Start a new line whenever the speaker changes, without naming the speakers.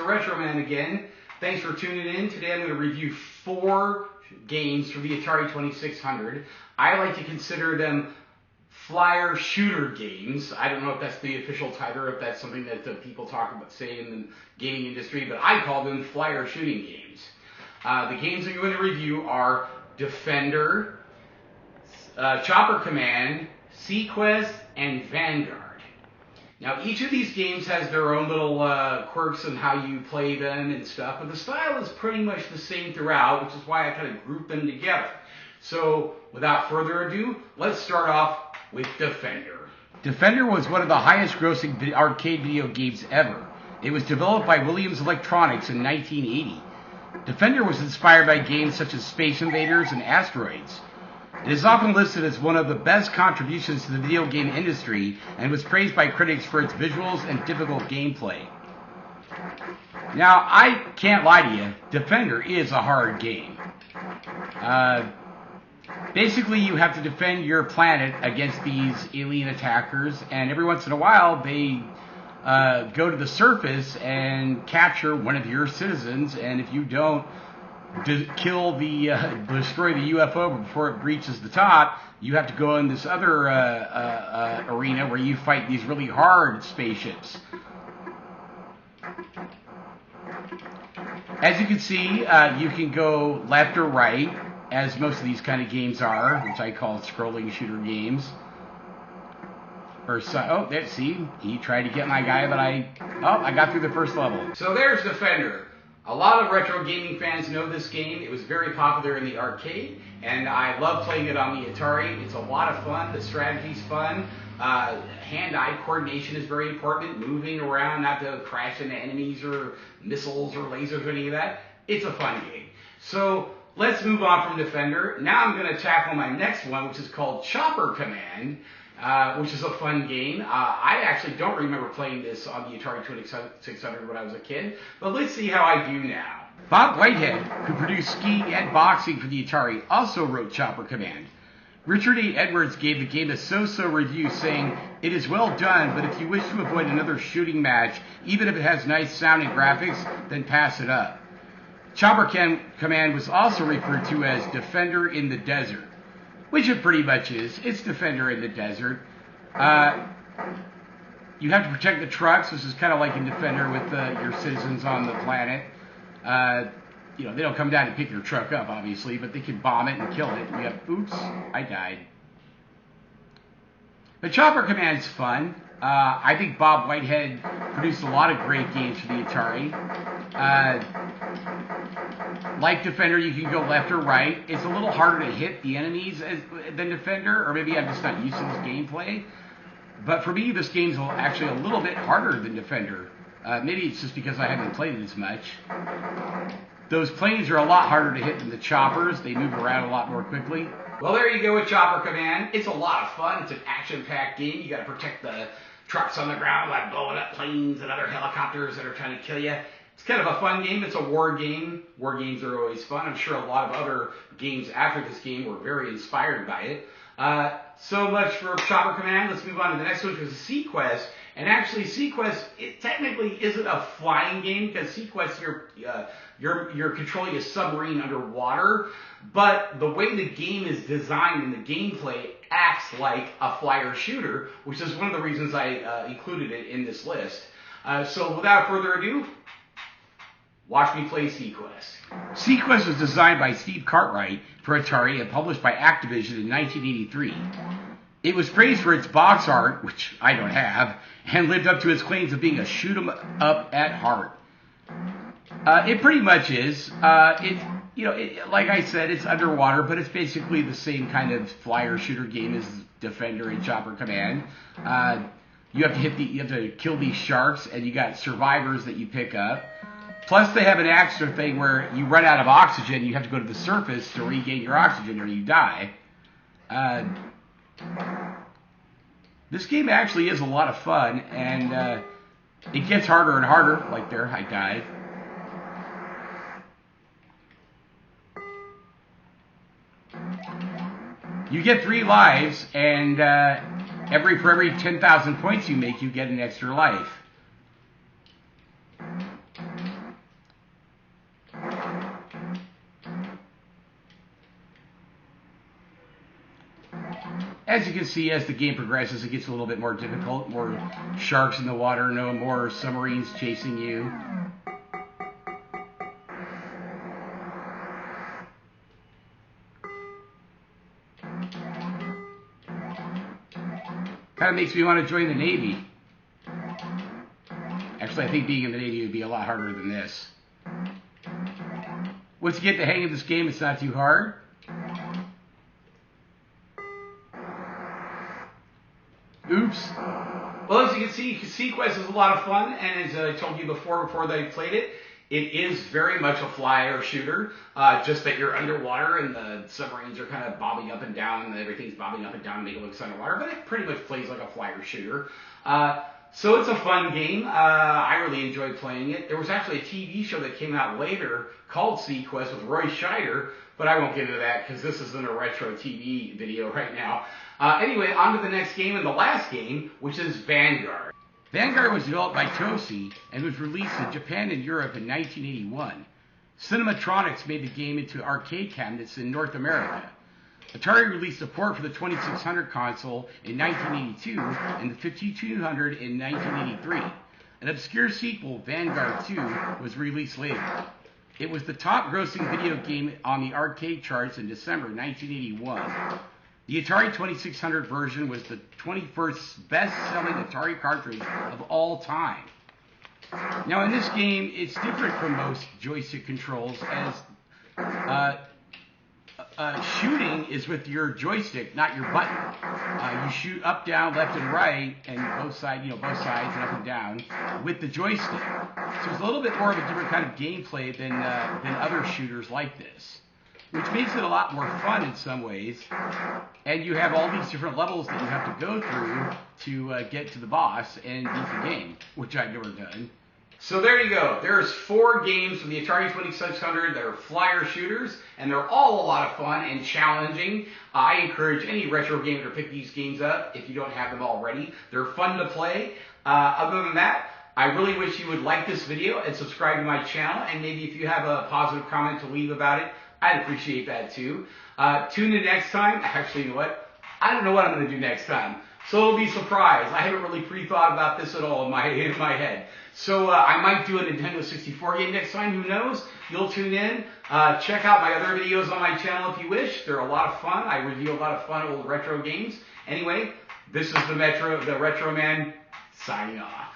the Retro Man again. Thanks for tuning in. Today I'm going to review 4 games for the Atari 2600. I like to consider them flyer shooter games. I don't know if that's the official title or if that's something that people talk about, say, in the gaming industry, but I call them flyer shooting games. The games I'm going to review are Defender, Chopper Command, Sequest, and Vanguard. Now, each of these games has their own little quirks on how you play them and stuff, but the style is pretty much the same throughout, which is why I kind of group them together. So, without further ado, let's start off with Defender. Defender was one of the highest grossing arcade video games ever. It was developed by Williams Electronics in 1980. Defender was inspired by games such as Space Invaders and Asteroids. It is often listed as one of the best contributions to the video game industry and was praised by critics for its visuals and difficult gameplay. Now, I can't lie to you, Defender is a hard game. Basically, you have to defend your planet against these alien attackers, and every once in a while they go to the surface and capture one of your citizens, and if you don't destroy the UFO before it breaches the top, you have to go in this other arena where you fight these really hard spaceships. As you can see, you can go left or right, as most of these kind of games are, which I call scrolling shooter games. See, he tried to get my guy, but I got through the first level. So there's Defender. A lot of retro gaming fans know this game. It was very popular in the arcade, and I love playing it on the Atari. It's a lot of fun. The strategy's fun. Hand-eye coordination is very important. Moving around, not to crash into enemies or missiles or lasers or any of that. It's a fun game. So let's move on from Defender. Now I'm going to tackle my next one, which is called Chopper Command, which is a fun game. I actually don't remember playing this on the Atari 2600 when I was a kid, but let's see how I do now. Bob Whitehead, who produced skiing and boxing for the Atari, also wrote Chopper Command. Richard A. Edwards gave the game a so-so review, saying, "It is well done, but if you wish to avoid another shooting match, even if it has nice sounding graphics, then pass it up." Chopper Command was also referred to as Defender in the Desert, which it pretty much is. It's Defender in the Desert. You have to protect the trucks. This is kind of like in Defender with your citizens on the planet. They don't come down and pick your truck up, obviously, but they can bomb it and kill it. Oops, I died. But Chopper Command's fun. I think Bob Whitehead produced a lot of great games for the Atari. Like Defender, you can go left or right. It's a little harder to hit the enemies than Defender, or maybe I'm just not used to this gameplay. But for me, this game's actually a little bit harder than Defender. Maybe it's just because I haven't played it as much. Those planes are a lot harder to hit than the choppers. They move around a lot more quickly. Well, there you go with Chopper Command. It's a lot of fun. It's an action-packed game. You got to protect the trucks on the ground by blowing up planes and other helicopters that are trying to kill you. It's kind of a fun game. It's a war game. War games are always fun. I'm sure a lot of other games after this game were very inspired by it. So much for Chopper Command. Let's move on to the next one, which is Sequest. And actually, Sequest, it technically isn't a flying game, because Sequest, you're controlling a submarine underwater. But the way the game is designed and the gameplay acts like a flyer shooter, which is one of the reasons I included it in this list. So without further ado, watch me play Sequest. Sequest was designed by Steve Cartwright for Atari and published by Activision in 1983. It was praised for its box art, which I don't have, and lived up to its claims of being a shoot-'em-up at heart. It pretty much is. Like I said, it's underwater, but it's basically the same kind of flyer shooter game as Defender and Chopper Command. You have to kill these sharks, and you got survivors that you pick up. Plus, they have an extra thing where you run out of oxygen, you have to go to the surface to regain your oxygen, or you die. This game actually is a lot of fun, and it gets harder and harder. Like there, I died. You get 3 lives, and for every 10,000 points you make, you get an extra life. As you can see, as the game progresses, it gets a little bit more difficult. More sharks in the water, no more submarines chasing you. Kind of makes me want to join the Navy. Actually, I think being in the Navy would be a lot harder than this. Once you get the hang of this game, it's not too hard. Oops. Well, as you can see, Sequest is a lot of fun, and as I told you before that I played it, it is very much a flyer shooter, just that you're underwater and the submarines are kind of bobbing up and down, and everything's bobbing up and down to make it look underwater, but it pretty much plays like a flyer shooter. So it's a fun game. I really enjoyed playing it. There was actually a TV show that came out later called Sequest with Roy Scheider, but I won't get into that because this isn't a retro TV video right now. Anyway, on to the next game and the last game, which is Vanguard. Vanguard was developed by Tosi and was released in Japan and Europe in 1981. Cinematronics made the game into arcade cabinets in North America. Atari released a port for the 2600 console in 1982 and the 5200 in 1983. An obscure sequel, Vanguard 2, was released later. It was the top-grossing video game on the arcade charts in December 1981. The Atari 2600 version was the 21st best-selling Atari cartridge of all time. Now, in this game, it's different from most joystick controls, as shooting is with your joystick, not your button. You shoot up, down, left, and right, and both sides, and up and down with the joystick. So it's a little bit more of a different kind of gameplay than other shooters like this, which makes it a lot more fun in some ways. And you have all these different levels that you have to go through to get to the boss and beat the game, which I've never done. So there you go. There's 4 games from the Atari 2600 that are flyer shooters, and they're all a lot of fun and challenging. I encourage any retro gamer to pick these games up if you don't have them already. They're fun to play. Other than that, I really wish you would like this video and subscribe to my channel, and maybe if you have a positive comment to leave about it, I'd appreciate that too. Tune in next time. Actually, you know what? I don't know what I'm going to do next time. So it'll be a surprise. I haven't really pre-thought about this at all in my head. So I might do a Nintendo 64 game next time. Who knows? You'll tune in. Check out my other videos on my channel if you wish. They're a lot of fun. I review a lot of fun old retro games. Anyway, this is the Retro Man signing off.